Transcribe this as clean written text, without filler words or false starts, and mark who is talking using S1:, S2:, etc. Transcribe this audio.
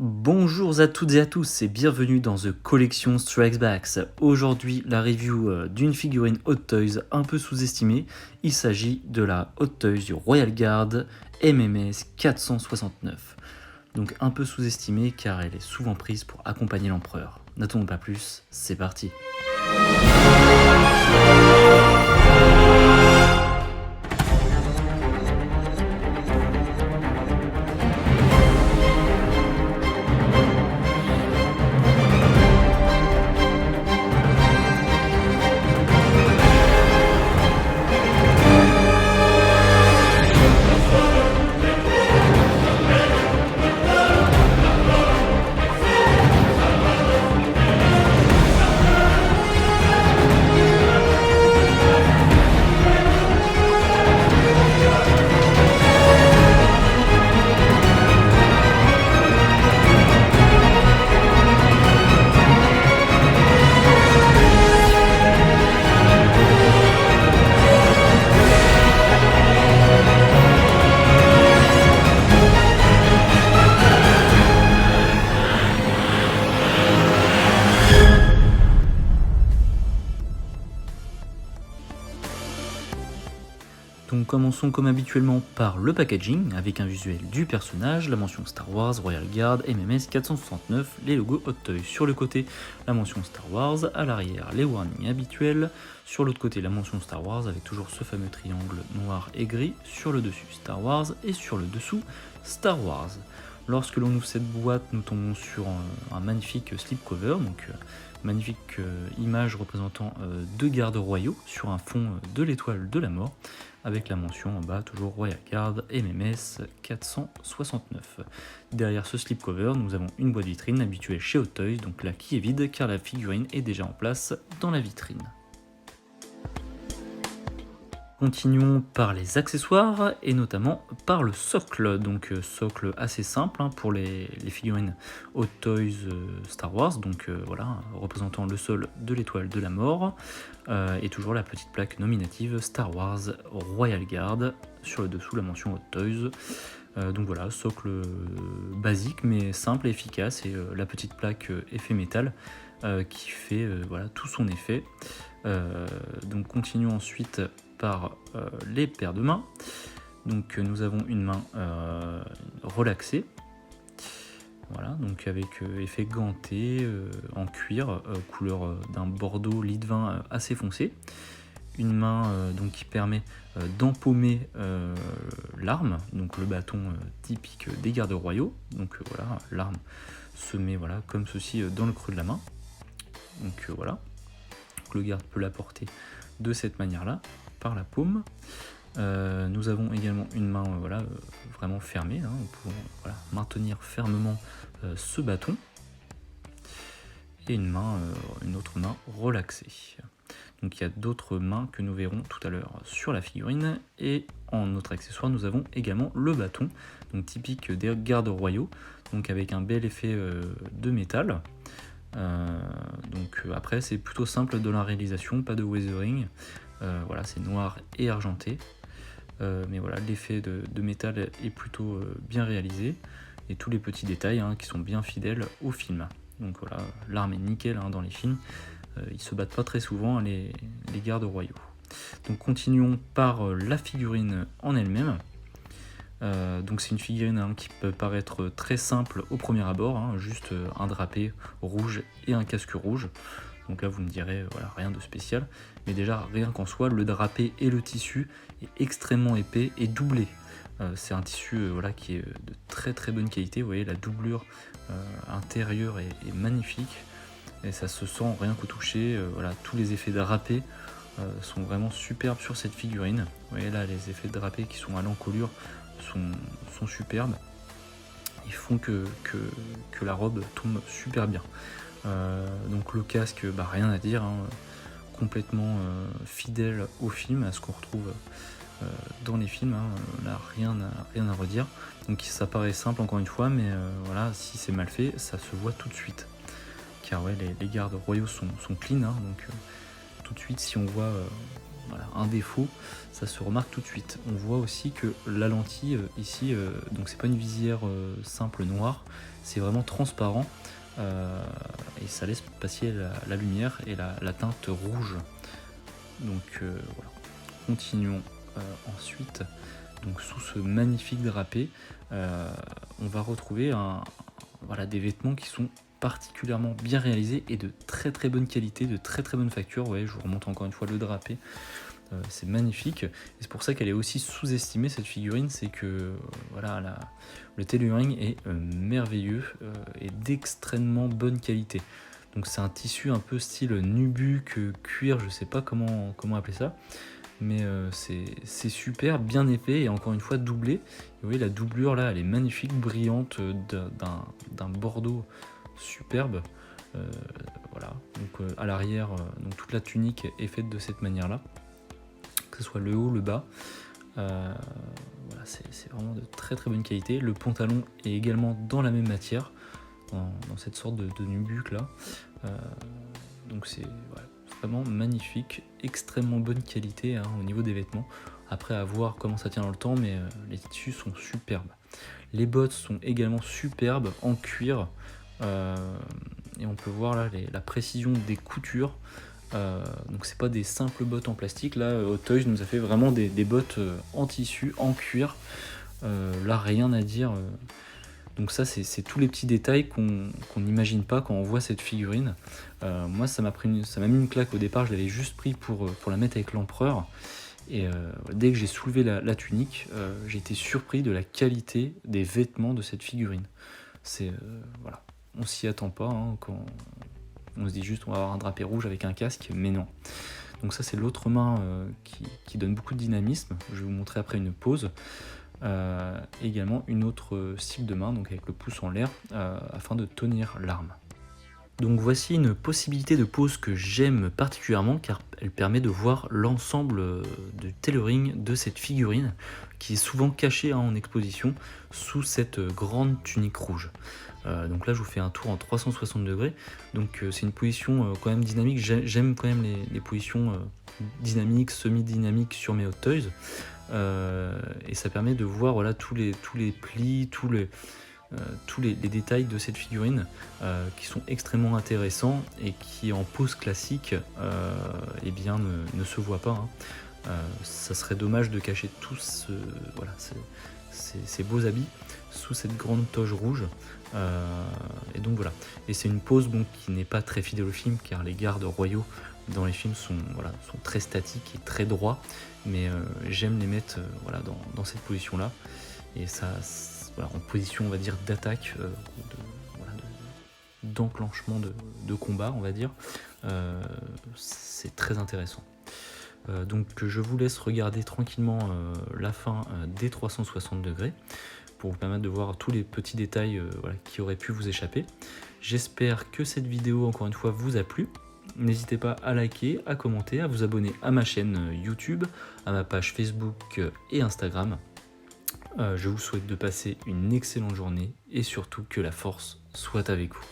S1: Bonjour à toutes et à tous et bienvenue dans The Collection Strikes Back. Aujourd'hui, la review d'une figurine Hot Toys un peu sous-estimée. Il s'agit de la Hot Toys du Royal Guard MMS 469. Donc un peu sous-estimée car elle est souvent prise pour accompagner l'empereur. N'attendons pas plus, c'est parti. Donc commençons comme habituellement par le packaging, avec un visuel du personnage, la mention Star Wars, Royal Guard, MMS 469, les logos Hot Toys. Sur le côté, la mention Star Wars, à l'arrière, les warnings habituels. Sur l'autre côté, la mention Star Wars, avec toujours ce fameux triangle noir et gris. Sur le dessus, Star Wars, et sur le dessous, Star Wars. Lorsque l'on ouvre cette boîte, nous tombons sur un magnifique slipcover, donc magnifique image représentant deux gardes royaux sur un fond de l'étoile de la mort, avec la mention en bas toujours Royal Guard MMS 469. Derrière ce slipcover, nous avons une boîte vitrine habituelle chez Hot Toys, donc là qui est vide car la figurine est déjà en place dans la vitrine. Continuons par les accessoires et notamment par le socle, donc socle assez simple pour les figurines Hot Toys Star Wars, donc voilà, représentant le sol de l'étoile de la mort, et toujours la petite plaque nominative Star Wars Royal Guard, sur le dessous la mention Hot Toys. Donc voilà, socle basique mais simple et efficace, et la petite plaque effet métal qui fait voilà, tout son effet. Donc continuons ensuite par les paires de mains. Donc nous avons une main relaxée, voilà, donc avec effet ganté en cuir, couleur d'un bordeaux lit de vin assez foncé. Une main donc qui permet d'empaumer l'arme, donc le bâton typique des gardes royaux. Donc voilà, l'arme se met voilà, comme ceci dans le creux de la main. Donc voilà, donc, le garde peut la porter de cette manière-là, par la paume. Nous avons également une main voilà, vraiment fermée, pour voilà, maintenir fermement ce bâton, et une autre main relaxée. Donc il y a d'autres mains que nous verrons tout à l'heure sur la figurine, et en autre accessoire nous avons également le bâton, donc typique des gardes royaux, donc avec un bel effet de métal. Donc après c'est plutôt simple de la réalisation, pas de weathering. Voilà, c'est noir et argenté, mais voilà, l'effet de métal est plutôt bien réalisé, et tous les petits détails qui sont bien fidèles au film. Donc voilà, l'arme est nickel dans les films, ils se battent pas très souvent les gardes royaux. Donc continuons par la figurine en elle-même. Donc c'est une figurine qui peut paraître très simple au premier abord, juste un drapé rouge et un casque rouge. Donc là vous me direz voilà, rien de spécial, mais déjà rien qu'en soi le drapé et le tissu est extrêmement épais et doublé. C'est un tissu voilà, qui est de très très bonne qualité. Vous voyez, la doublure intérieure est magnifique, et ça se sent rien qu'au toucher. Voilà, tous les effets drapés sont vraiment superbes sur cette figurine. Vous voyez là, les effets drapés qui sont à l'encolure sont superbes, ils font que la robe tombe super bien. Donc le casque, rien à dire, complètement fidèle au film, à ce qu'on retrouve dans les films, là rien à redire. Donc ça paraît simple encore une fois, mais voilà, si c'est mal fait, ça se voit tout de suite. Car ouais, les gardes royaux sont clean, donc tout de suite si on voit voilà, un défaut, ça se remarque tout de suite. On voit aussi que la lentille ici, donc c'est pas une visière simple noire, c'est vraiment transparent et ça laisse passer la lumière et la teinte rouge. Donc voilà, continuons ensuite. Donc sous ce magnifique drapé, on va retrouver voilà, des vêtements qui sont particulièrement bien réalisés et de très très bonne qualité, de très très bonne facture. Ouais, je vous remonte encore une fois le drapé. C'est magnifique et c'est pour ça qu'elle est aussi sous-estimée cette figurine, c'est que voilà, le tailoring est merveilleux et d'extrêmement bonne qualité. Donc c'est un tissu un peu style nubuck, cuir, je sais pas comment appeler ça, mais c'est super, bien épais et encore une fois doublé. Et vous voyez la doublure là, elle est magnifique, brillante, d'un bordeaux superbe. Voilà, donc à l'arrière, donc toute la tunique est faite de cette manière là, que ce soit le haut, le bas. Voilà, c'est vraiment de très très bonne qualité. Le pantalon est également dans la même matière, dans cette sorte de nubuck là. Donc c'est vraiment magnifique, extrêmement bonne qualité au niveau des vêtements. Après à voir comment ça tient dans le temps, mais les tissus sont superbes. Les bottes sont également superbes en cuir. Et on peut voir là la précision des coutures. Donc c'est pas des simples bottes en plastique, là Hot Toys nous a fait vraiment des bottes en tissu, en cuir, là rien à dire. Donc ça c'est tous les petits détails qu'on n'imagine pas quand on voit cette figurine. Moi ça m'a mis une claque au départ, je l'avais juste pris pour la mettre avec l'empereur, et dès que j'ai soulevé la tunique, j'ai été surpris de la qualité des vêtements de cette figurine. C'est voilà, on s'y attend pas quand on se dit juste on va avoir un drapé rouge avec un casque, mais non. Donc ça c'est l'autre main qui donne beaucoup de dynamisme, je vais vous montrer après une pose. Également une autre cible de main, donc avec le pouce en l'air, afin de tenir l'arme. Donc voici une possibilité de pose que j'aime particulièrement car elle permet de voir l'ensemble du tailoring de cette figurine qui est souvent cachée en exposition sous cette grande tunique rouge. Donc là je vous fais un tour en 360 degrés, donc c'est une position quand même dynamique. J'aime quand même les positions dynamiques, semi-dynamiques sur mes Hot Toys, et ça permet de voir voilà, tous les plis, tous les détails de cette figurine qui sont extrêmement intéressants et qui en pose classique eh bien, ne se voient pas. Ça serait dommage de cacher tous voilà, ces beaux habits sous cette grande toge rouge. Et donc voilà, et c'est une pose qui n'est pas très fidèle au film car les gardes royaux dans les films sont très statiques et très droits, mais j'aime les mettre voilà, dans cette position là, et ça voilà, en position on va dire d'attaque, d'enclenchement de combat on va dire. C'est très intéressant. Donc je vous laisse regarder tranquillement la fin des 360 degrés pour vous permettre de voir tous les petits détails voilà, qui auraient pu vous échapper. J'espère que cette vidéo encore une fois vous a plu. N'hésitez pas à liker, à commenter, à vous abonner à ma chaîne YouTube, à ma page Facebook et Instagram. Je vous souhaite de passer une excellente journée et surtout que la force soit avec vous.